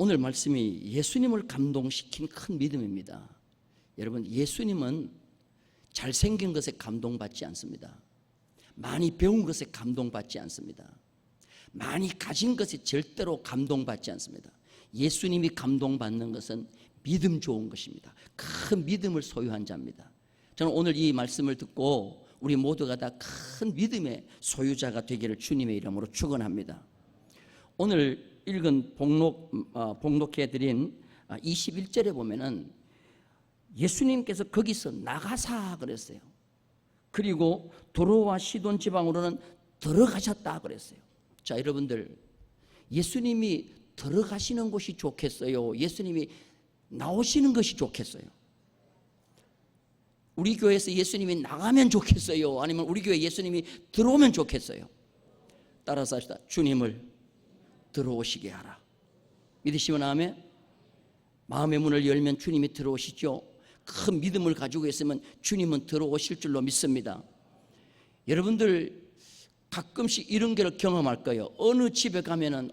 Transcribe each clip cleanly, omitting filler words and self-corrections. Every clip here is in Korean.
오늘 말씀이 예수님을 감동시킨 큰 믿음입니다. 여러분, 예수님은 잘생긴 것에 감동받지 않습니다. 많이 배운 것에 감동받지 않습니다. 많이 가진 것에 절대로 감동받지 않습니다. 예수님이 감동받는 것은 믿음 좋은 것입니다. 큰 믿음을 소유한 자입니다. 저는 오늘 이 말씀을 듣고 우리 모두가 다 큰 믿음의 소유자가 되기를 주님의 이름으로 축원합니다. 오늘 읽은 복록해드린 21절에 보면은 예수님께서 거기서 나가사 그랬어요. 그리고 도로와 시돈 지방으로는 들어가셨다 그랬어요. 자, 여러분들, 예수님이 들어가시는 곳이 좋겠어요? 예수님이 나오시는 것이 좋겠어요? 우리 교회에서 예수님이 나가면 좋겠어요? 아니면 우리 교회 예수님이 들어오면 좋겠어요? 따라서 합시다. 주님을 들어오시게 하라. 믿으시면 아멘. 마음의 문을 열면 주님이 들어오시죠. 큰 믿음을 가지고 있으면 주님은 들어오실 줄로 믿습니다. 여러분들 가끔씩 이런 걸 경험할 거예요. 어느 집에 가면은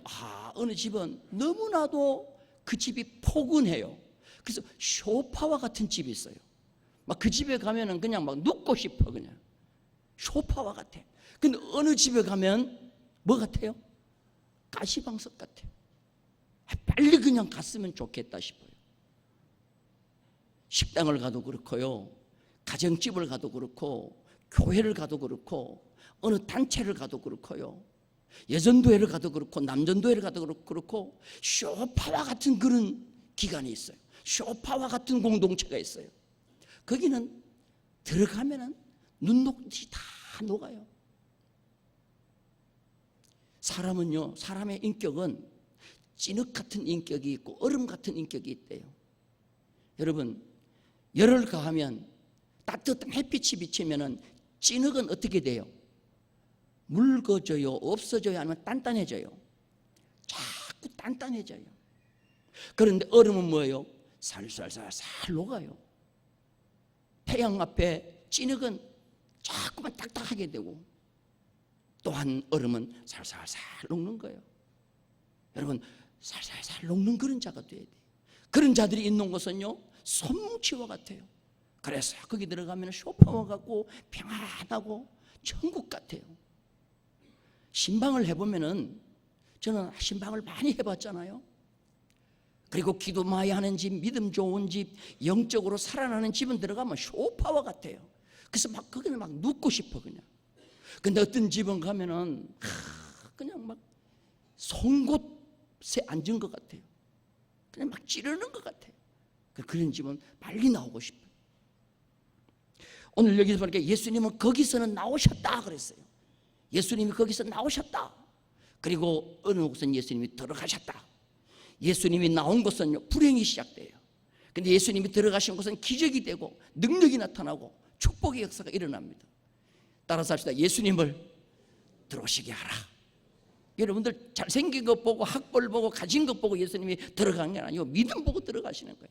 어느 집은 너무나도 그 집이 포근해요. 그래서 소파와 같은 집이 있어요. 막 그 집에 가면은 그냥 막 눕고 싶어. 그냥 소파와 같아. 근데 어느 집에 가면 뭐 같아요? 가시방석 같아요. 빨리 그냥 갔으면 좋겠다 싶어요. 식당을 가도 그렇고요, 가정집을 가도 그렇고, 교회를 가도 그렇고, 어느 단체를 가도 그렇고요, 여전도회를 가도 그렇고, 남전도회를 가도 그렇고, 소파와 같은 그런 기관이 있어요. 소파와 같은 공동체가 있어요. 거기는 들어가면은 눈 녹듯이 다 녹아요. 사람은요, 사람의 인격은 찐흙 같은 인격이 있고 얼음 같은 인격이 있대요. 여러분, 열을 가하면 따뜻한 햇빛이 비치면은 찐흙은 어떻게 돼요? 묽어져요? 없어져요? 아니면 단단해져요? 자꾸 단단해져요. 그런데 얼음은 뭐예요? 살살살살 녹아요. 태양 앞에 찐흙은 자꾸만 딱딱하게 되고, 또한 얼음은 살살살 녹는 거예요. 여러분, 살살살 녹는 그런 자가 돼야 돼요. 그런 자들이 있는 곳은요, 솜뭉치와 같아요. 그래서 거기 들어가면 소파와 같고 평안하고 천국 같아요. 신방을 해보면은, 저는 신방을 많이 해봤잖아요. 그리고 기도 많이 하는 집, 믿음 좋은 집, 영적으로 살아나는 집은 들어가면 소파와 같아요. 그래서 막 거기는 막 눕고 싶어 그냥. 근데 어떤 집은 가면은 그냥 막 송곳에 앉은 것 같아요. 그냥 막 찌르는 것 같아요. 그런 집은 빨리 나오고 싶어요. 오늘 여기서 보니까 예수님은 거기서는 나오셨다 그랬어요. 예수님이 거기서 나오셨다. 그리고 어느 곳은 예수님이 들어가셨다. 예수님이 나온 곳은 불행이 시작돼요. 근데 예수님이 들어가신 곳은 기적이 되고 능력이 나타나고 축복의 역사가 일어납니다. 따라서 합시다. 예수님을 들어오시게 하라. 여러분들 잘생긴 것 보고 학벌 보고 가진 것 보고 예수님이 들어간 게 아니고 믿음 보고 들어가시는 거예요.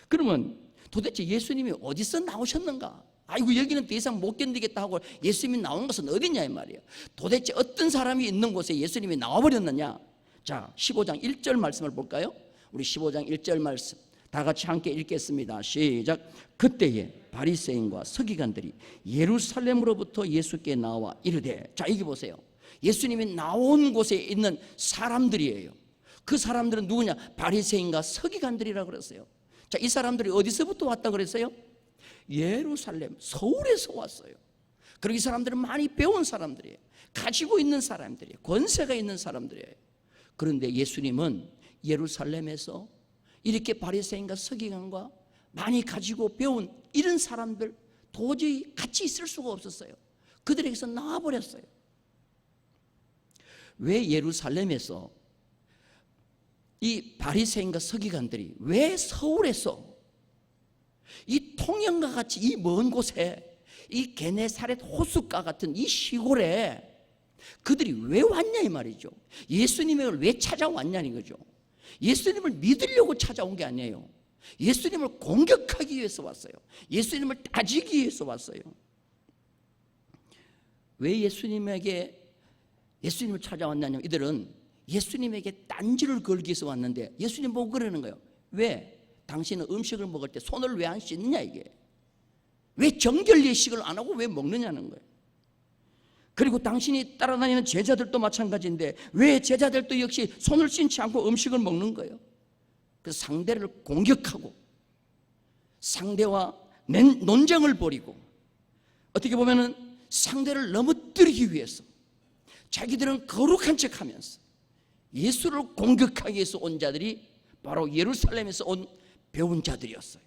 그러면 도대체 예수님이 어디서 나오셨는가? 아이고, 여기는 더 이상 못 견디겠다 하고 예수님이 나온 것은 어디냐 이 말이에요. 도대체 어떤 사람이 있는 곳에 예수님이 나와버렸느냐? 자, 15장 1절 말씀을 볼까요? 우리 15장 1절 말씀 다 같이 함께 읽겠습니다. 시작. 그때에 바리새인과 서기관들이 예루살렘으로부터 예수께 나와 이르되, 자, 여기 보세요. 예수님이 나온 곳에 있는 사람들이에요. 그 사람들은 누구냐? 바리새인과 서기관들이라고 그랬어요. 자, 이 사람들이 어디서부터 왔다 그랬어요? 예루살렘, 서울에서 왔어요. 그리고 이 사람들은 많이 배운 사람들이에요. 가지고 있는 사람들이에요. 권세가 있는 사람들이에요. 그런데 예수님은 예루살렘에서 이렇게 바리새인과 서기관과 많이 가지고 배운 이런 사람들 도저히 같이 있을 수가 없었어요. 그들에게서 나와버렸어요. 왜 예루살렘에서 이 바리새인과 서기관들이 왜 서울에서 이 통영과 같이 이 먼 곳에 이 게네사렛 호숫가 같은 이 시골에 그들이 왜 왔냐 이 말이죠. 예수님을 왜 찾아왔냐는 거죠. 예수님을 믿으려고 찾아온 게 아니에요. 예수님을 공격하기 위해서 왔어요. 예수님을 따지기 위해서 왔어요. 왜 예수님을 찾아왔냐면 이들은 예수님에게 딴지를 걸기 위해서 왔는데 예수님 보고 그러는 거예요. 왜? 당신은 음식을 먹을 때 손을 왜 안 씻느냐 이게. 왜 정결예식을 안 하고 왜 먹느냐는 거예요. 그리고 당신이 따라다니는 제자들도 마찬가지인데 왜 제자들도 역시 손을 씻지 않고 음식을 먹는 거예요. 그래서 상대를 공격하고 상대와 논쟁을 벌이고 어떻게 보면은 상대를 넘어뜨리기 위해서 자기들은 거룩한 척하면서 예수를 공격하기 위해서 온 자들이 바로 예루살렘에서 온 배운 자들이었어요.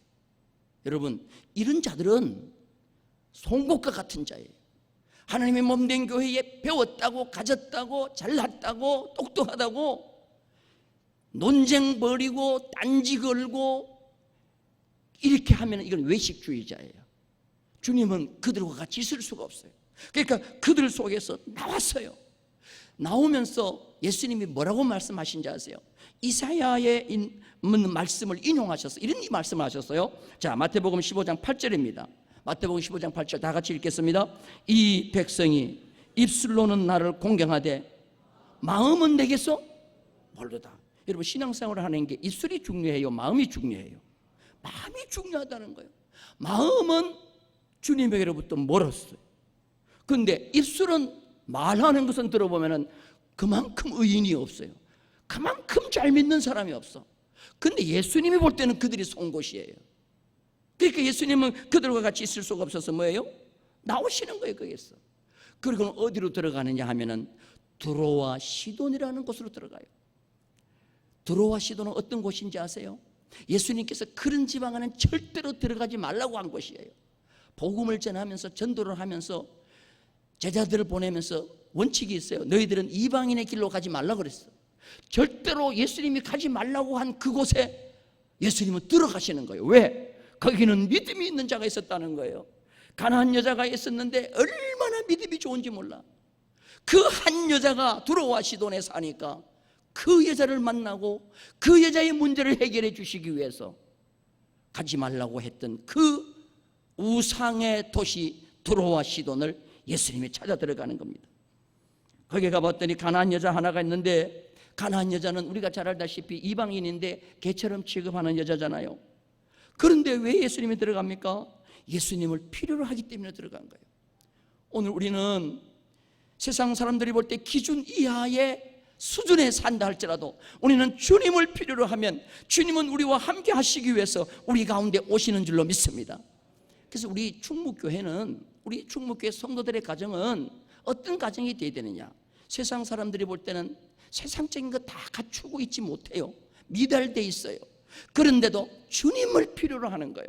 여러분, 이런 자들은 송곳과 같은 자예요. 하나님의 몸된 교회에 배웠다고, 가졌다고, 잘났다고, 똑똑하다고 논쟁 벌이고 딴지 걸고 이렇게 하면 이건 외식주의자예요. 주님은 그들과 같이 있을 수가 없어요. 그러니까 그들 속에서 나왔어요. 나오면서 예수님이 뭐라고 말씀하신지 아세요? 이사야의 있는 말씀을 인용하셔서 이런 말씀을 하셨어요. 자, 마태복음 15장 8절입니다. 마태복음 15장 8절 다 같이 읽겠습니다. 이 백성이 입술로는 나를 공경하되 마음은 내게서 멀르다. 여러분, 신앙생활을 하는 게 입술이 중요해요? 마음이 중요해요? 마음이 중요하다는 거예요. 마음은 주님에게로부터 멀었어요. 그런데 입술은 말하는 것은 들어보면 그만큼 의인이 없어요. 그만큼 잘 믿는 사람이 없어. 근데 예수님이 볼 때는 그들이 송곳이에요. 그러니까 예수님은 그들과 같이 있을 수가 없어서 뭐예요? 나오시는 거예요, 거기에서. 그리고 어디로 들어가느냐 하면은 드로아 시돈이라는 곳으로 들어가요. 드로아 시돈은 어떤 곳인지 아세요? 예수님께서 그런 지방에는 절대로 들어가지 말라고 한 곳이에요. 복음을 전하면서 전도를 하면서 제자들을 보내면서 원칙이 있어요. 너희들은 이방인의 길로 가지 말라고 그랬어. 절대로 예수님이 가지 말라고 한 그곳에 예수님은 들어가시는 거예요. 왜? 거기는 믿음이 있는 자가 있었다는 거예요. 가난한 여자가 있었는데 얼마나 믿음이 좋은지 몰라. 그 한 여자가 드로아 시돈에 사니까 그 여자를 만나고 그 여자의 문제를 해결해 주시기 위해서 가지 말라고 했던 그 우상의 도시 드로아 시돈을 예수님이 찾아 들어가는 겁니다. 거기 가봤더니 가난한 여자 하나가 있는데, 가난한 여자는 우리가 잘 알다시피 이방인인데 개처럼 취급하는 여자잖아요. 그런데 왜 예수님이 들어갑니까? 예수님을 필요로 하기 때문에 들어간 거예요. 오늘 우리는 세상 사람들이 볼 때 기준 이하의 수준에 산다 할지라도 우리는 주님을 필요로 하면 주님은 우리와 함께 하시기 위해서 우리 가운데 오시는 줄로 믿습니다. 그래서 우리 충무교회는, 우리 충무교회 성도들의 가정은 어떤 가정이 되어야 되느냐? 세상 사람들이 볼 때는 세상적인 거 다 갖추고 있지 못해요. 미달돼 있어요. 그런데도 주님을 필요로 하는 거예요.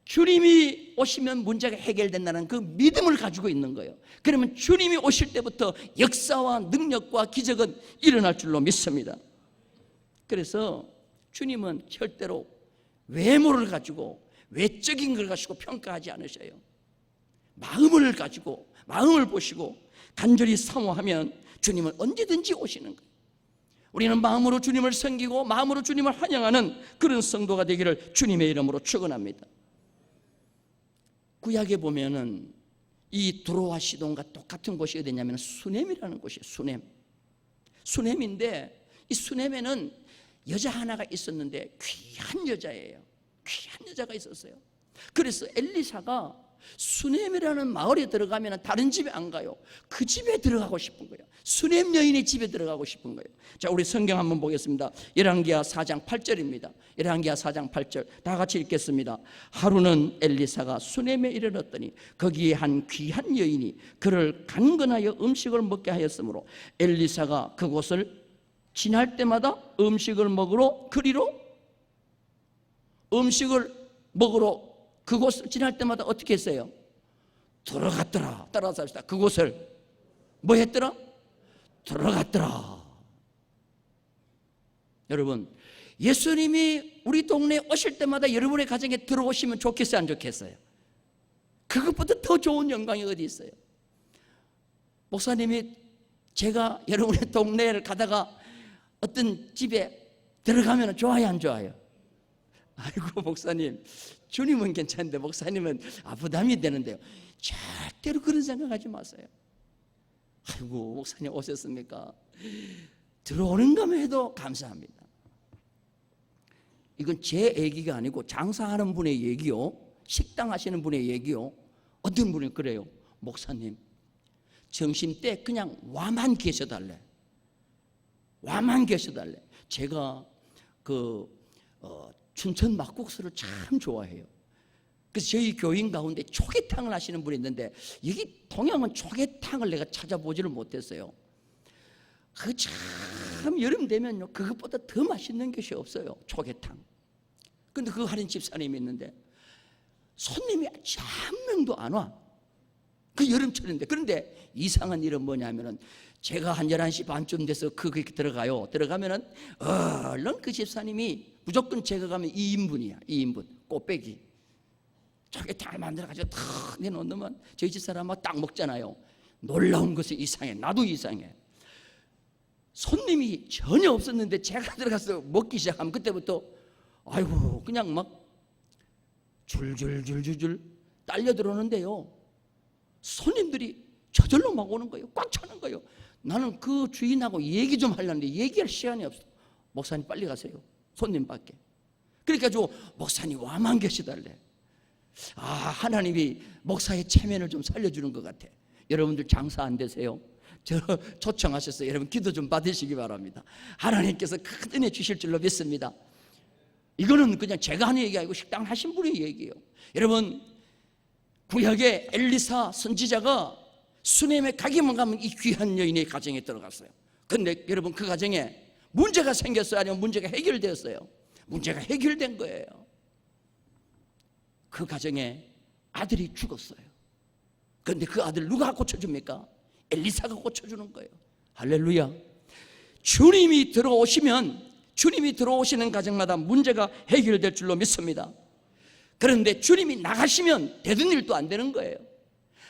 주님이 오시면 문제가 해결된다는 그 믿음을 가지고 있는 거예요. 그러면 주님이 오실 때부터 역사와 능력과 기적은 일어날 줄로 믿습니다. 그래서 주님은 절대로 외모를 가지고, 외적인 걸 가지고 평가하지 않으셔요. 마음을 가지고, 마음을 보시고 간절히 사모하면 주님은 언제든지 오시는 거예요. 우리는 마음으로 주님을 섬기고 마음으로 주님을 환영하는 그런 성도가 되기를 주님의 이름으로 축원합니다. 구약에 보면은 이 드로아 시돈과 똑같은 곳이 어디냐면 수넴이라는 곳이에요. 수넴. 수넴인데 이 수넴에는 여자 하나가 있었는데 귀한 여자예요. 귀한 여자가 있었어요. 그래서 엘리사가 수넴이라는 마을에 들어가면 다른 집에 안 가요. 그 집에 들어가고 싶은 거예요. 수넴 여인의 집에 들어가고 싶은 거예요. 자, 우리 성경 한번 보겠습니다. 열왕기하 4장 8절입니다. 열왕기하 4장 8절 다 같이 읽겠습니다. 하루는 엘리사가 수넴에 이르렀더니 거기에 한 귀한 여인이 그를 간근하여 음식을 먹게 하였으므로 엘리사가 그곳을 지날 때마다 음식을 먹으러 그리로 음식을 먹으러 그곳을 지날 때마다 어떻게 했어요? 들어갔더라. 따라서 합시다. 그곳을 뭐 했더라? 들어갔더라. 여러분, 예수님이 우리 동네에 오실 때마다 여러분의 가정에 들어오시면 좋겠어요, 안 좋겠어요? 그것보다 더 좋은 영광이 어디 있어요? 목사님이 제가 여러분의 동네를 가다가 어떤 집에 들어가면 좋아요, 안 좋아요? 아이고 목사님, 주님은 괜찮은데 목사님은 부담이 되는데요. 절대로 그런 생각하지 마세요. 아이고 목사님 오셨습니까? 들어오는 것만 해도 감사합니다. 이건 제 얘기가 아니고 장사하는 분의 얘기요, 식당 하시는 분의 얘기요. 어떤 분이 그래요. 목사님, 점심때 그냥 와만 계셔달래. 와만 계셔달래. 제가 춘천 막국수를 참 좋아해요. 그래서 저희 교인 가운데 초계탕을 하시는 분이 있는데, 여기 동양은 초계탕을 내가 찾아보지를 못했어요. 그 참 여름 되면요, 그것보다 더 맛있는 것이 없어요, 초계탕. 근데 그 하는 집사님이 있는데 손님이 한 명도 안 와. 그 여름철인데. 그런데 이상한 일은 뭐냐면은, 제가 한 11시 반쯤 돼서 그게 들어가요. 들어가면은 얼른 그 집사님이 무조건 제가 가면 2인분이야 2인분 꽃배기 초계탕을 만들어가지고 탁 내놓으면 저희 집사람하고 딱 먹잖아요. 놀라운 것은 이상해. 나도 이상해. 손님이 전혀 없었는데 제가 들어가서 먹기 시작하면 그때부터 아이고 그냥 막 줄줄줄줄줄 딸려 들어오는데요, 손님들이 저절로 막 오는 거예요. 꽉 차는 거예요. 나는 그 주인하고 얘기 좀 하려는데 얘기할 시간이 없어. 목사님 빨리 가세요, 손님 밖에. 그러니까 목사님 와만 계시달래. 하나님이 목사의 체면을 좀 살려주는 것 같아. 여러분들 장사 안 되세요? 저 초청하셨어요. 여러분 기도 좀 받으시기 바랍니다. 하나님께서 큰 은혜 주실 줄로 믿습니다. 이거는 그냥 제가 하는 얘기 아니고 식당 하신 분의 얘기예요. 여러분, 구약의 엘리사 선지자가 수넴에 가기만 가면 이 귀한 여인의 가정에 들어갔어요. 그런데 여러분, 그 가정에 문제가 생겼어요? 아니면 문제가 해결되었어요? 문제가 해결된 거예요. 그 가정에 아들이 죽었어요. 그런데 그 아들 누가 고쳐줍니까? 엘리사가 고쳐주는 거예요. 할렐루야. 주님이 들어오시는 가정마다 문제가 해결될 줄로 믿습니다. 그런데 주님이 나가시면 되는 일도 안 되는 거예요.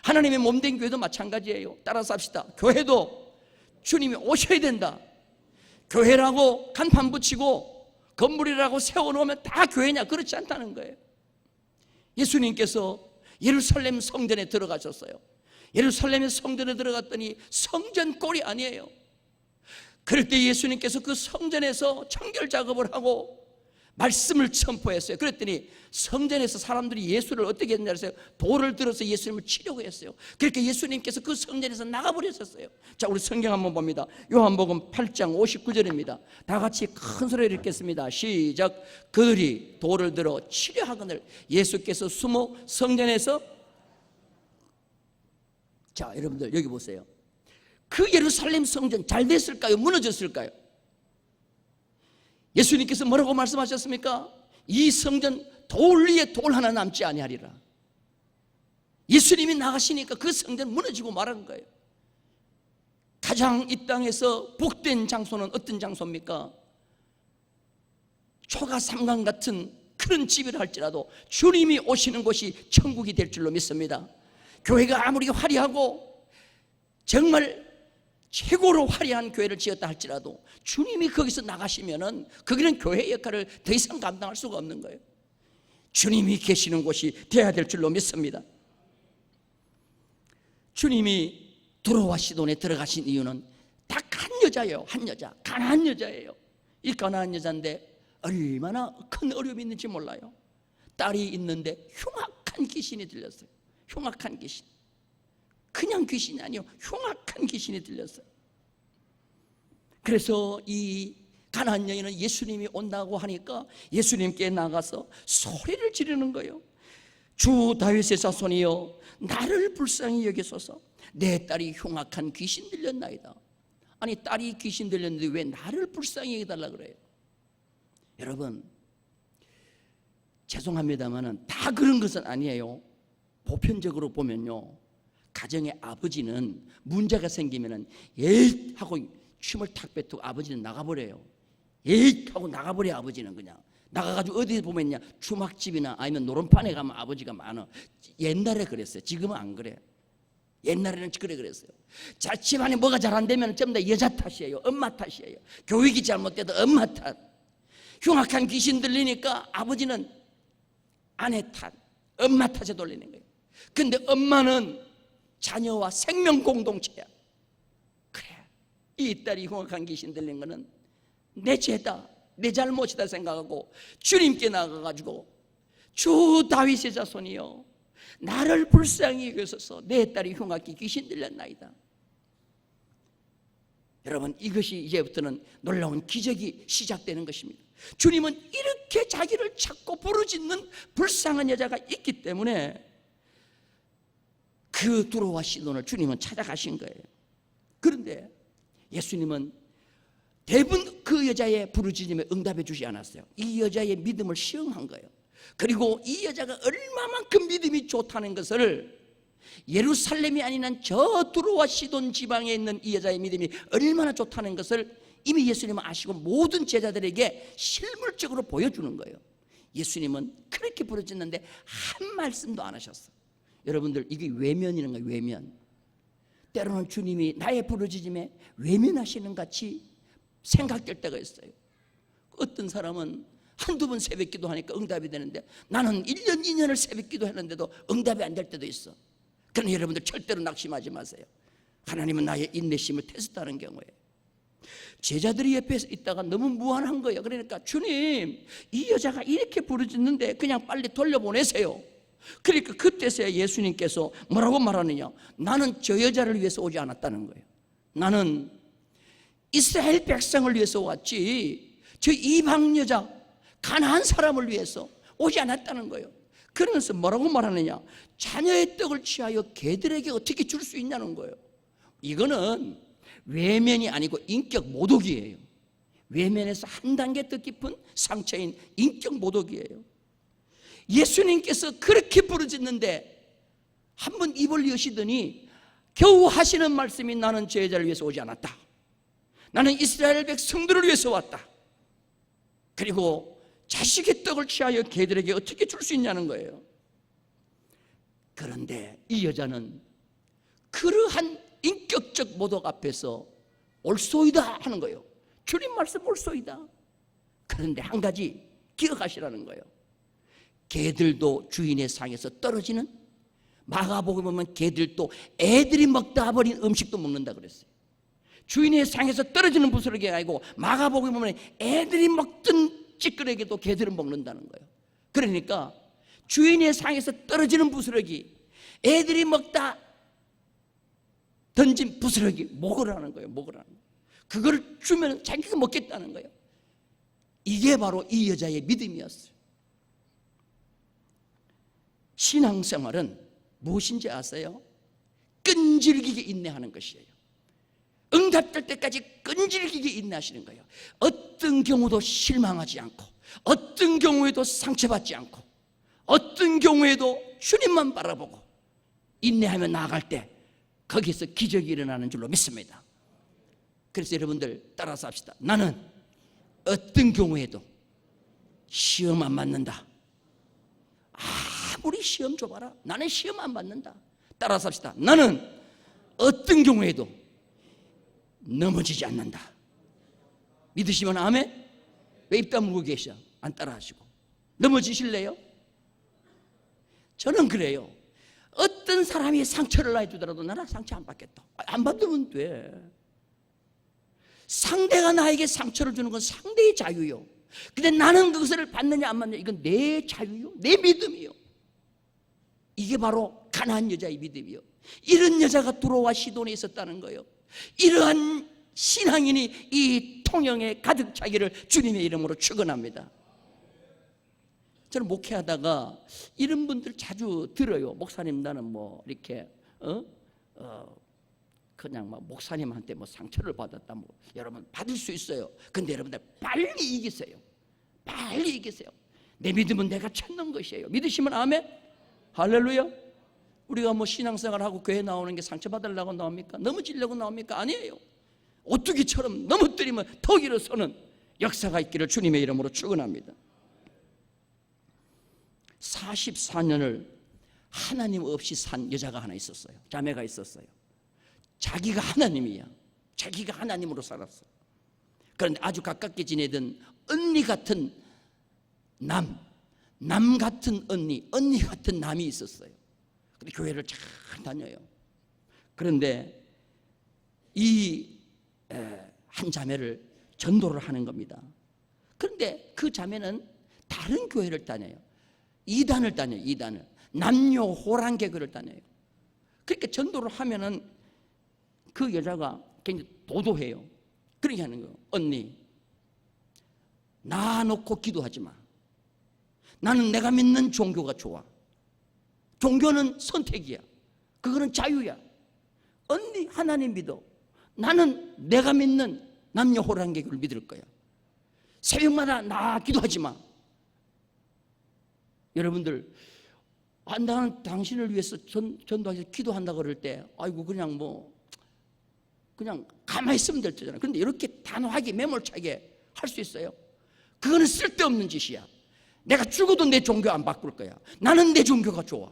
하나님의 몸된 교회도 마찬가지예요. 따라서 합시다. 교회도 주님이 오셔야 된다. 교회라고 간판 붙이고 건물이라고 세워놓으면 다 교회냐? 그렇지 않다는 거예요. 예수님께서 예루살렘 성전에 들어가셨어요. 예루살렘의 성전에 들어갔더니 성전 꼴이 아니에요. 그럴 때 예수님께서 그 성전에서 청결 작업을 하고 말씀을 선포했어요. 그랬더니 성전에서 사람들이 예수를 어떻게 했냐 해서 돌을 들어서 예수님을 치려고 했어요. 그러니까 예수님께서 그 성전에서 나가버렸었어요. 자, 우리 성경 한번 봅니다. 요한복음 8장 59절입니다. 다 같이 큰 소리를 읽겠습니다. 시작. 그들이 돌을 들어 치려 하거늘 예수께서 숨어 성전에서. 자, 여러분들 여기 보세요. 그 예루살렘 성전 잘 됐을까요? 무너졌을까요? 예수님께서 뭐라고 말씀하셨습니까? 이 성전 돌 위에 돌 하나 남지 아니하리라. 예수님이 나가시니까 그 성전 무너지고 말한 거예요. 가장 이 땅에서 복된 장소는 어떤 장소입니까? 초가 삼강 같은 그런 집이라 할지라도 주님이 오시는 곳이 천국이 될 줄로 믿습니다. 교회가 아무리 화려하고 정말 최고로 화려한 교회를 지었다 할지라도 주님이 거기서 나가시면은 거기는 교회의 역할을 더 이상 감당할 수가 없는 거예요. 주님이 계시는 곳이 되어야 될 줄로 믿습니다. 주님이 두로와 시돈에 들어가신 이유는 딱 한 여자예요. 한 여자, 가난한 여자예요. 이 가난한 여자인데 얼마나 큰 어려움이 있는지 몰라요. 딸이 있는데 흉악한 귀신이 들렸어요. 흉악한 귀신. 그냥 귀신이 아니요, 흉악한 귀신이 들렸어요. 그래서 이 가난한 여인은 예수님이 온다고 하니까 예수님께 나가서 소리를 지르는 거예요. 주 다윗의 자손이여, 나를 불쌍히 여기소서. 내 딸이 흉악한 귀신 들렸나이다. 아니, 딸이 귀신 들렸는데 왜 나를 불쌍히 여기달라 그래요? 여러분, 죄송합니다만은 다 그런 것은 아니에요. 보편적으로 보면요, 가정의 아버지는 문제가 생기면은 에잇 하고 춤을 탁 뱉고 아버지는 나가버려요. 에잇 하고 나가버려. 아버지는 그냥 나가가지고 어디 보면요, 주막집이나 아니면 노름판에 가면 아버지가 많아. 옛날에 그랬어요. 지금은 안 그래. 옛날에는 그랬어요. 자, 집안에 뭐가 잘 안 되면 전부 다 여자 탓이에요. 엄마 탓이에요. 교육이 잘못돼도 엄마 탓. 흉악한 귀신 들리니까 아버지는 아내 탓, 엄마 탓에 돌리는 거예요. 근데 엄마는 자녀와 생명 공동체야. 그래, 이 딸이 흉악한 귀신 들린 거는 내 죄다, 내 잘못이다 생각하고 주님께 나가가지고 주 다윗의 자손이여 나를 불쌍히 여기소서, 내 딸이 흉악히 귀신 들렸나이다. 여러분, 이것이 이제부터는 놀라운 기적이 시작되는 것입니다. 주님은 이렇게 자기를 찾고 부르짖는 불쌍한 여자가 있기 때문에 그 두로와 시돈을 주님은 찾아가신 거예요. 그런데 예수님은 대부분 그 여자의 부르짖음에 응답해 주지 않았어요. 이 여자의 믿음을 시험한 거예요. 그리고 이 여자가 얼마만큼 믿음이 좋다는 것을, 예루살렘이 아닌 저 두로와 시돈 지방에 있는 이 여자의 믿음이 얼마나 좋다는 것을 이미 예수님은 아시고 모든 제자들에게 실물적으로 보여주는 거예요. 예수님은 그렇게 부르짖는데 한 말씀도 안 하셨어. 여러분들, 이게 외면이라는 거예요. 외면. 때로는 주님이 나의 부르짖음에 외면하시는 같이 생각될 때가 있어요. 어떤 사람은 한두 번 새벽 기도하니까 응답이 되는데 나는 1년 2년을 새벽 기도했는데도 응답이 안 될 때도 있어. 그러나 여러분들 절대로 낙심하지 마세요. 하나님은 나의 인내심을 테스트하는 경우에 제자들이 옆에 있다가 너무 무안한 거예요. 그러니까 주님, 이 여자가 이렇게 부르짖는데 그냥 빨리 돌려보내세요. 그러니까 그때서야 예수님께서 뭐라고 말하느냐, 나는 저 여자를 위해서 오지 않았다는 거예요. 나는 이스라엘 백성을 위해서 왔지 저 이방 여자 가난한 사람을 위해서 오지 않았다는 거예요. 그러면서 뭐라고 말하느냐, 자녀의 떡을 취하여 개들에게 어떻게 줄 수 있냐는 거예요. 이거는 외면이 아니고 인격 모독이에요. 외면에서 한 단계 더 깊은 상처인 인격 모독이에요. 예수님께서 그렇게 부르짖는데 한번 입을 여시더니 겨우 하시는 말씀이, 나는 제 여자를 위해서 오지 않았다. 나는 이스라엘 백성들을 위해서 왔다. 그리고 자식의 떡을 취하여 개들에게 어떻게 줄 수 있냐는 거예요. 그런데 이 여자는 그러한 인격적 모독 앞에서 옳소이다 하는 거예요. 주님 말씀 옳소이다. 그런데 한 가지 기억하시라는 거예요. 개들도 주인의 상에서 떨어지는, 마가복음에 보면 개들도 애들이 먹다 버린 음식도 먹는다 그랬어요. 주인의 상에서 떨어지는 부스러기가 아니고 마가복음에 보면 애들이 먹던 찌끄레기도 개들은 먹는다는 거예요. 그러니까 주인의 상에서 떨어지는 부스러기, 애들이 먹다 던진 부스러기 먹으라는 거예요. 먹으라는 거예요. 그걸 주면 자기가 먹겠다는 거예요. 이게 바로 이 여자의 믿음이었어요. 신앙생활은 무엇인지 아세요? 끈질기게 인내하는 것이에요. 응답될 때까지 끈질기게 인내하시는 거예요. 어떤 경우도 실망하지 않고, 어떤 경우에도 상처받지 않고, 어떤 경우에도 주님만 바라보고 인내하며 나아갈 때 거기서 기적이 일어나는 줄로 믿습니다. 그래서 여러분들 따라서 합시다. 나는 어떤 경우에도 시험 안 맞는다. 아무리 시험 줘봐라, 나는 시험 안 받는다. 따라서 합시다. 나는 어떤 경우에도 넘어지지 않는다. 믿으시면 아멘? 왜 입 다물고 계셔? 안 따라하시고. 넘어지실래요? 저는 그래요. 어떤 사람이 상처를 나에 주더라도 나는 상처 안 받겠다. 안 받으면 돼. 상대가 나에게 상처를 주는 건 상대의 자유요. 근데 나는 그것을 받느냐 안 받느냐, 이건 내 자유요, 내 믿음이요. 이게 바로 가난한 여자의 믿음이요. 이런 여자가 두로와 시돈에 있었다는 거예요. 이러한 신앙인이 이 통영에 가득 차기를 주님의 이름으로 축원합니다. 저는 목회하다가 이런 분들 자주 들어요. 목사님, 나는 뭐 이렇게 그냥 막 목사님한테 뭐 상처를 받았다. 뭐 여러분 받을 수 있어요. 근데 여러분들 빨리 이기세요. 빨리 이기세요. 내 믿음은 내가 찾는 것이에요. 믿으시면 아멘. 할렐루야. 우리가 뭐 신앙생활하고 교회 나오는 게 상처받으려고 나옵니까? 넘어지려고 나옵니까? 아니에요. 오뚜기처럼 넘어뜨리면 더 일어서는 역사가 있기를 주님의 이름으로 축원합니다. 44년을 하나님 없이 산 여자가 하나 있었어요. 자매가 있었어요. 자기가 하나님이야. 자기가 하나님으로 살았어. 그런데 아주 가깝게 지내던 언니 같은 남 같은 언니 같은 남이 있었어요. 근데 교회를 잘 다녀요. 그런데 이 한 자매를 전도를 하는 겁니다. 그런데 그 자매는 다른 교회를 다녀요. 이단을 다녀요. 이단을. 남녀 호랑 개교를 다녀요. 그러니까 전도를 하면은 그 여자가 굉장히 도도해요. 그렇게 하는 거예요. 언니, 나 놓고 기도하지 마. 나는 내가 믿는 종교가 좋아. 종교는 선택이야. 그거는 자유야. 언니 하나님 믿어. 나는 내가 믿는 남녀 호랑 개교를 믿을 거야. 새벽마다 나 기도하지 마. 여러분들, 나는 당신을 위해서 전도하기 위해서 기도한다고 그럴 때 아이고 그냥 그냥 가만히 있으면 될 때잖아요. 그런데 이렇게 단호하게 매몰차게 할 수 있어요? 그거는 쓸데없는 짓이야. 내가 죽어도 내 종교 안 바꿀 거야. 나는 내 종교가 좋아.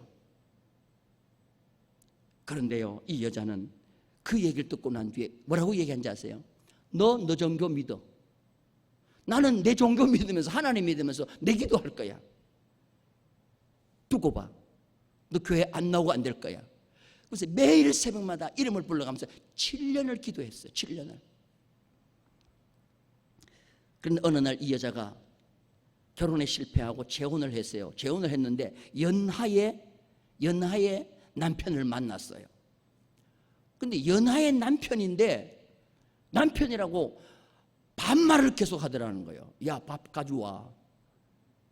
그런데요, 이 여자는 그 얘기를 듣고 난 뒤에 뭐라고 얘기한지 아세요? 너 종교 믿어. 나는 내 종교 믿으면서 하나님 믿으면서 내 기도할 거야. 두고 봐. 너 교회 안 나오고 안 될 거야. 그래서 매일 새벽마다 이름을 불러가면서 7년을 기도했어요. 7년을. 그런데 어느 날 이 여자가 결혼에 실패하고 재혼을 했어요. 재혼을 했는데 연하에 남편을 만났어요. 근데 연하의 남편인데 남편이라고 반말을 계속 하더라는 거예요. 야, 밥 가져와.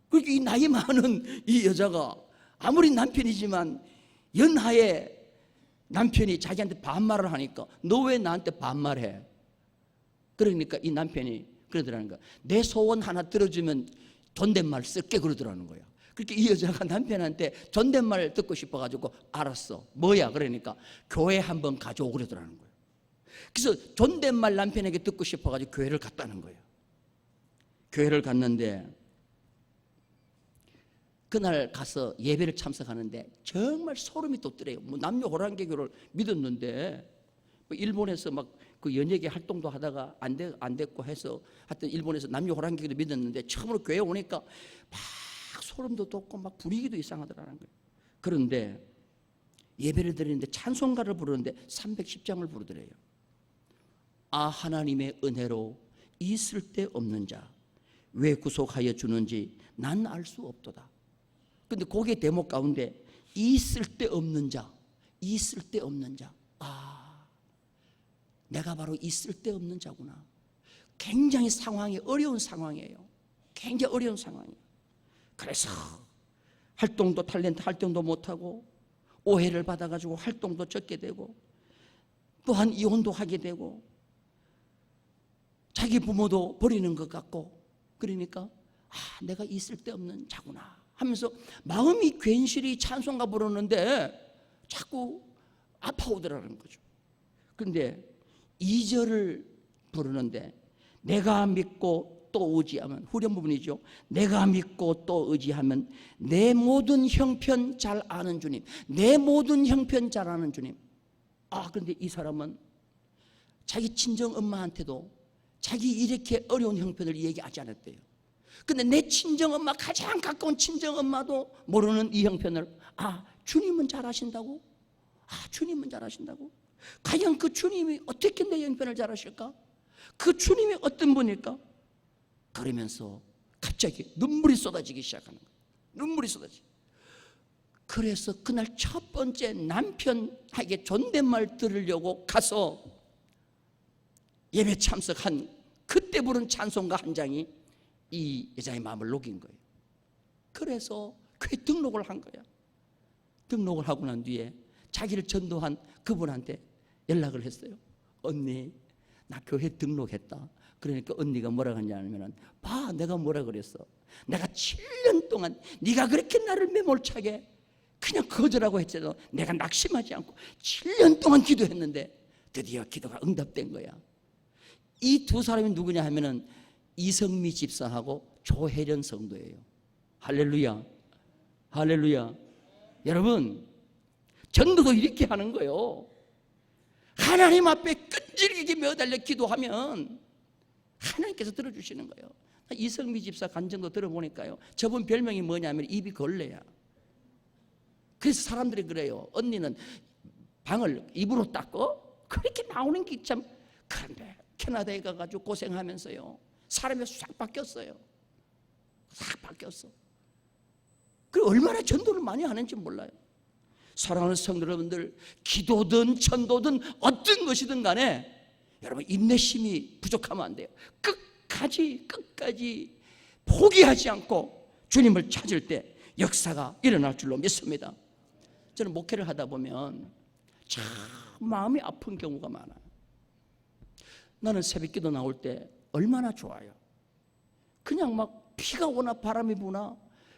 그러니까 이 나이 많은 이 여자가 아무리 남편이지만 연하의 남편이 자기한테 반말을 하니까 너 왜 나한테 반말해? 그러니까 이 남편이 그러더라는 거야. 내 소원 하나 들어주면 존댓말 쓸게 그러더라는 거야. 그러니까 이 여자가 남편한테 존댓말 듣고 싶어가지고 알았어. 뭐야? 그러니까 교회 한번 가져오 그러더라는 거예요. 그래서 존댓말 남편에게 듣고 싶어가지고 교회를 갔다는 거예요. 교회를 갔는데 그날 가서 예배를 참석하는데 정말 소름이 돋더래요. 남녀 호랑개교를 믿었는데 일본에서 막 그 연예계 활동도 하다가 안 됐고 해서 하여튼 일본에서 남녀 호랑개교도 믿었는데 처음으로 교회 오니까 막 소름도 돋고 막 분위기도 이상하더라는 거예요. 그런데 예배를 드리는데 찬송가를 부르는데 310장을 부르더래요. 아, 하나님의 은혜로 있을 데 없는 자 왜 구속하여 주는지 난 알 수 없도다. 근데 거기에 대목 가운데 있을 데 없는 자, 있을 데 없는 자. 아, 내가 바로 있을 데 없는 자구나. 굉장히 상황이 어려운 상황이에요. 굉장히 어려운 상황이에요. 그래서 활동도 탤런트 활동도 못하고 오해를 받아가지고 활동도 적게 되고 또한 이혼도 하게 되고 자기 부모도 버리는 것 같고 그러니까 내가 있을 데 없는 자구나 하면서 마음이 괜시리 찬송가 부르는데 자꾸 아파오더라는 거죠. 그런데 2절을 부르는데 내가 믿고 또 의지하면 후렴 부분이죠. 내가 믿고 또 의지하면 내 모든 형편 잘 아는 주님, 내 모든 형편 잘 아는 주님. 그런데 이 사람은 자기 친정 엄마한테도 자기 이렇게 어려운 형편을 얘기하지 않았대요. 근데 내 친정엄마, 가장 가까운 친정엄마도 모르는 이 형편을 주님은 잘 아신다고? 주님은 잘 아신다고? 과연 그 주님이 어떻게 내 형편을 잘 아실까? 그 주님이 어떤 분일까? 그러면서 갑자기 눈물이 쏟아지기 시작하는 거예요. 눈물이 쏟아지기. 그래서 그날 첫 번째 남편에게 존댓말 들으려고 가서 예배 참석한 그때 부른 찬송가 한 장이 이 여자의 마음을 녹인 거예요. 그래서 교회 등록을 한 거야. 등록을 하고 난 뒤에 자기를 전도한 그분한테 연락을 했어요. 언니, 나 교회 등록했다. 그러니까 언니가 뭐라고 하냐면 내가 뭐라 그랬어. 내가 7년 동안 네가 그렇게 나를 매몰차게 그냥 거절하고 했잖아. 내가 낙심하지 않고 7년 동안 기도했는데 드디어 기도가 응답된 거야. 이 두 사람이 누구냐 하면은 이성미 집사하고 조혜련 성도예요. 할렐루야. 할렐루야. 여러분, 전도도 이렇게 하는 거예요. 하나님 앞에 끈질기게 매달려 기도하면 하나님께서 들어주시는 거예요. 이성미 집사 간증도 들어보니까요, 저분 별명이 뭐냐면 입이 걸레야. 그래서 사람들이 그래요. 언니는 방을 입으로 닦고 그렇게 나오는 게 참. 그런데 캐나다에 가가지고 고생하면서요, 사람이 싹 바뀌었어요. 싹 바뀌었어. 그리고 얼마나 전도를 많이 하는지 몰라요. 사랑하는 성도 여러분들, 기도든 전도든 어떤 것이든 간에 여러분 인내심이 부족하면 안 돼요. 끝까지 포기하지 않고 주님을 찾을 때 역사가 일어날 줄로 믿습니다. 저는 목회를 하다 보면 참 마음이 아픈 경우가 많아요. 나는 새벽기도 나올 때 얼마나 좋아요. 그냥 막 비가 오나 바람이 부나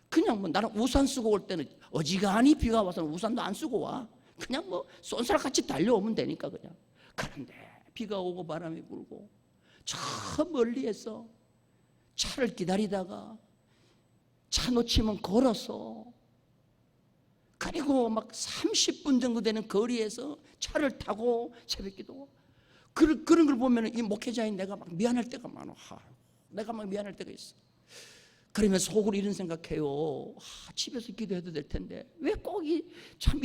그냥 뭐 나는 우산 쓰고 올 때는 어지간히 비가 와서는 우산도 안 쓰고 와. 그냥 뭐 쏜살같이 달려오면 되니까 그냥. 그런데 비가 오고 바람이 불고 저 멀리에서 차를 기다리다가 차 놓치면 걸어서, 그리고 막 30분 정도 되는 거리에서 차를 타고 새벽기도, 그런 걸 보면 이 목회자인 내가 막 미안할 때가 많아. 내가 막 미안할 때가 있어. 그러면 속으로 이런 생각해요. 집에서 기도해도 될 텐데 왜 꼭 이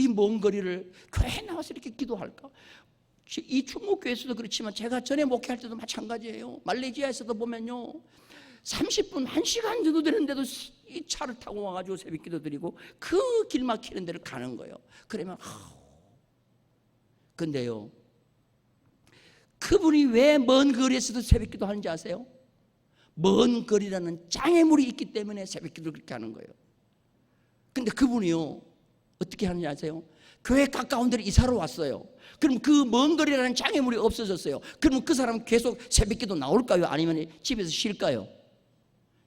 먼 거리를 교회에 나와서 이렇게 기도할까? 이 충무교회에서도 그렇지만 제가 전에 목회할 때도 마찬가지예요. 말레이시아에서도 보면요, 30분, 1시간 정도 되는데도 이 차를 타고 와가지고 새벽 기도 드리고 그 길 막히는 데를 가는 거예요. 그러면 근데요, 그분이 왜 먼 거리에서도 새벽 기도 하는지 아세요? 먼 거리라는 장애물이 있기 때문에 새벽 기도를 그렇게 하는 거예요. 근데 그분이요, 어떻게 하는지 아세요? 교회 가까운 데로 이사를 왔어요. 그럼 그 먼 거리라는 장애물이 없어졌어요. 그러면 그 사람은 계속 새벽 기도 나올까요? 아니면 집에서 쉴까요?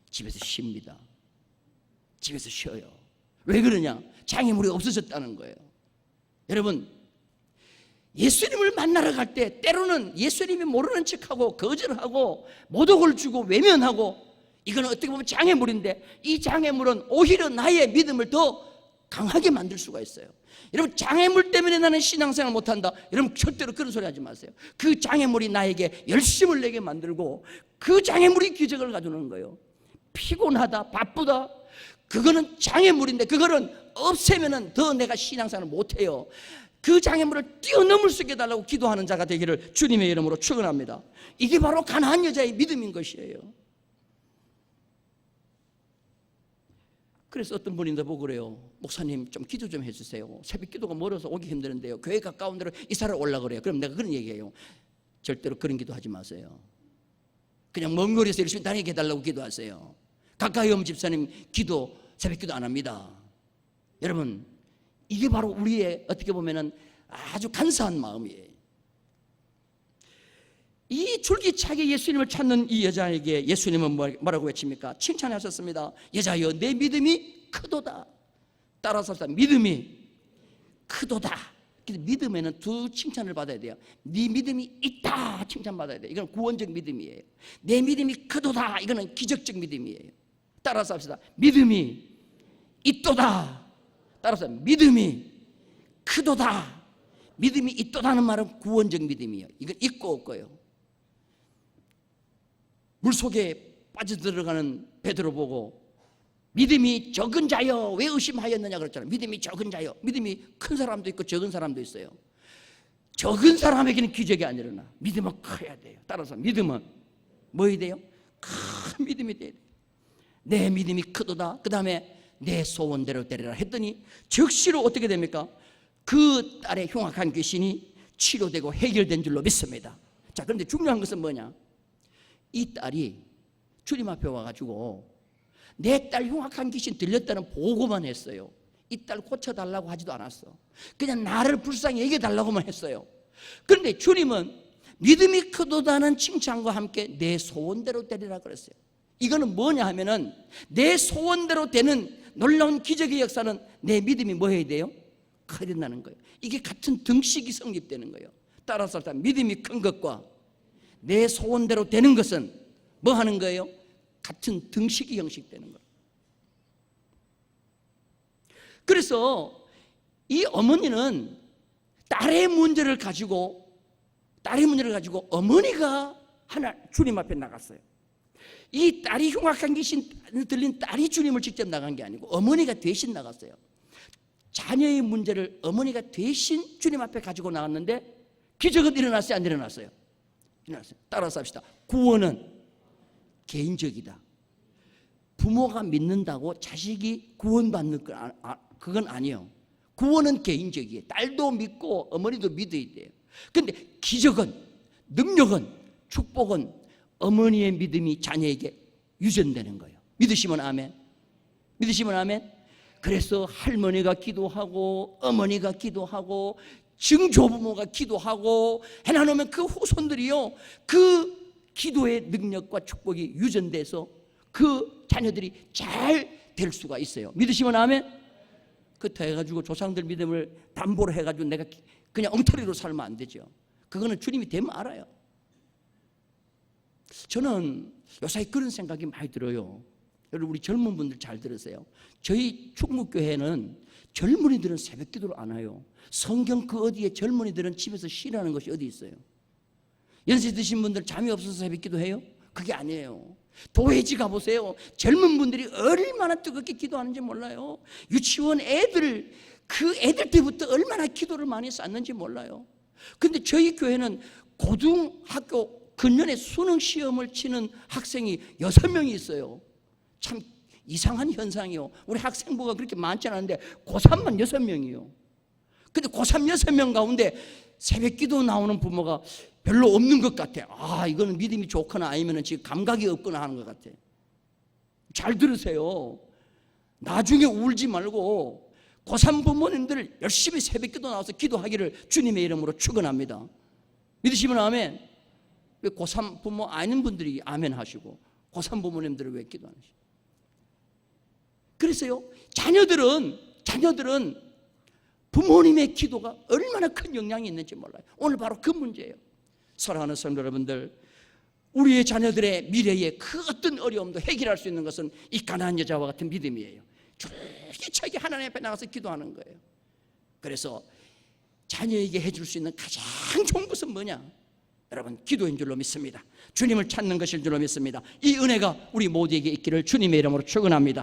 집에서 쉽니다. 집에서 쉬어요. 왜 그러냐? 장애물이 없어졌다는 거예요. 여러분, 예수님을 만나러 갈 때 때로는 예수님이 모르는 척하고 거절하고 모독을 주고 외면하고, 이건 어떻게 보면 장애물인데 이 장애물은 오히려 나의 믿음을 더 강하게 만들 수가 있어요. 여러분, 장애물 때문에 나는 신앙생활 못한다, 여러분 절대로 그런 소리 하지 마세요. 그 장애물이 나에게 열심을 내게 만들고 그 장애물이 기적을 가져오는 거예요. 피곤하다, 바쁘다, 그거는 장애물인데 그거는 없애면은 더 내가 신앙생활을 못해요. 그 장애물을 뛰어넘을 수 있게 해달라고 기도하는 자가 되기를 주님의 이름으로 축원합니다. 이게 바로 가나안 여자의 믿음인 것이에요. 그래서 어떤 분이 나보고 그래요. 목사님 좀 기도 좀 해주세요. 새벽 기도가 멀어서 오기 힘드는데요, 교회 가까운 데로 이사를 올라 그래요. 그럼 내가 그런 얘기해요. 절대로 그런 기도하지 마세요. 그냥 먼 거리에서 열심히 다니게 해달라고 기도하세요. 가까이 오면 집사님 기도, 새벽 기도 안 합니다. 여러분, 이게 바로 우리의 어떻게 보면은 아주 간사한 마음이에요. 이 줄기차게 예수님을 찾는 이 여자에게 예수님은 뭐라고 외칩니까? 칭찬하셨습니다. 여자여, 내 믿음이 크도다. 따라서 믿음이 크도다. 믿음에는 두 칭찬을 받아야 돼요. 네 믿음이 있다, 칭찬받아야 돼요. 이건 구원적 믿음이에요. 내 믿음이 크도다, 이거는 기적적 믿음이에요. 따라서 합시다. 믿음이 있도다. 따라서 믿음이 크도다. 믿음이 있도다는 말은 구원적 믿음이에요. 이건 있고 없고요. 물속에 빠져들어가는 베드로 보고 믿음이 적은 자여 왜 의심하였느냐 그랬잖아요. 믿음이 적은 자여. 믿음이 큰 사람도 있고 적은 사람도 있어요. 적은 사람에게는 기적이 안 일어나. 믿음은 커야 돼요. 따라서 믿음은 뭐해야 돼요? 큰 믿음이 돼야 돼요. 내 믿음이 크도다. 그 다음에 내 소원대로 되리라 했더니 즉시로 어떻게 됩니까? 그 딸의 흉악한 귀신이 치료되고 해결된 줄로 믿습니다. 자, 그런데 중요한 것은 뭐냐? 이 딸이 주님 앞에 와가지고 내 딸 흉악한 귀신 들렸다는 보고만 했어요. 이 딸 고쳐달라고 하지도 않았어. 그냥 나를 불쌍히 여겨달라고만 했어요. 그런데 주님은 믿음이 크도다는 칭찬과 함께 내 소원대로 되리라 그랬어요. 이거는 뭐냐 하면은 내 소원대로 되는 놀라운 기적의 역사는 내 믿음이 뭐 해야 돼요? 커야 된다는 거예요. 이게 같은 등식이 성립되는 거예요. 따라서 믿음이 큰 것과 내 소원대로 되는 것은 뭐 하는 거예요? 같은 등식이 형식되는 거예요. 그래서 이 어머니는 딸의 문제를 가지고 어머니가 하나 주님 앞에 나갔어요. 이 딸이 흉악한 귀신 들린 딸이 주님을 직접 나간 게 아니고 어머니가 대신 나갔어요. 자녀의 문제를 어머니가 대신 주님 앞에 가지고 나왔는데 기적은 일어났어요, 안 일어났어요? 따라서 합시다. 구원은 개인적이다. 부모가 믿는다고 자식이 구원받는 그건 아니에요. 구원은 개인적이에요. 딸도 믿고 어머니도 믿어야 돼요. 그런데 기적은, 능력은, 축복은 어머니의 믿음이 자녀에게 유전되는 거예요. 믿으시면 아멘. 믿으시면 아멘. 그래서 할머니가 기도하고 어머니가 기도하고 증조부모가 기도하고 해놔놓으면 그 후손들이요, 그 기도의 능력과 축복이 유전돼서 그 자녀들이 잘 될 수가 있어요. 믿으시면 아멘. 그렇다 해가지고 조상들 믿음을 담보로 해가지고 내가 그냥 엉터리로 살면 안 되죠. 그거는 주님이 되면 알아요. 저는 요새 그런 생각이 많이 들어요. 여러분, 우리 젊은 분들 잘 들으세요. 저희 충무교회는 젊은이들은 새벽 기도를 안 해요. 성경 그 어디에 젊은이들은 집에서 쉬라는 것이 어디 있어요? 연세 드신 분들 잠이 없어서 새벽 기도해요? 그게 아니에요. 도회지 가보세요. 젊은 분들이 얼마나 뜨겁게 기도하는지 몰라요. 유치원 애들, 그 애들 때부터 얼마나 기도를 많이 쌓는지 몰라요. 근데 저희 교회는 고등학교 근년에 수능 시험을 치는 학생이 6명이 있어요. 참 이상한 현상이요. 우리 학생부가 그렇게 많지 않은데 고3만 6명이요. 근데 고3 6명 가운데 새벽 기도 나오는 부모가 별로 없는 것 같아. 아, 이거는 믿음이 좋거나 아니면 지금 감각이 없거나 하는 것 같아. 잘 들으세요. 나중에 울지 말고 고3 부모님들 열심히 새벽 기도 나와서 기도하기를 주님의 이름으로 축원합니다. 믿으시면 아멘. 왜 고3 부모 아닌 분들이 아멘 하시고 고3 부모님들은 왜 기도 안 하시고? 그래서요, 자녀들은 부모님의 기도가 얼마나 큰 영향이 있는지 몰라요. 오늘 바로 그 문제예요. 사랑하는 성도 여러분들, 우리의 자녀들의 미래에 그 어떤 어려움도 해결할 수 있는 것은 이 가난한 여자와 같은 믿음이에요. 줄기차게 하나님 앞에 나가서 기도하는 거예요. 그래서 자녀에게 해줄 수 있는 가장 좋은 것은 뭐냐? 여러분, 기도인 줄로 믿습니다. 주님을 찾는 것일 줄로 믿습니다. 이 은혜가 우리 모두에게 있기를 주님의 이름으로 축원합니다.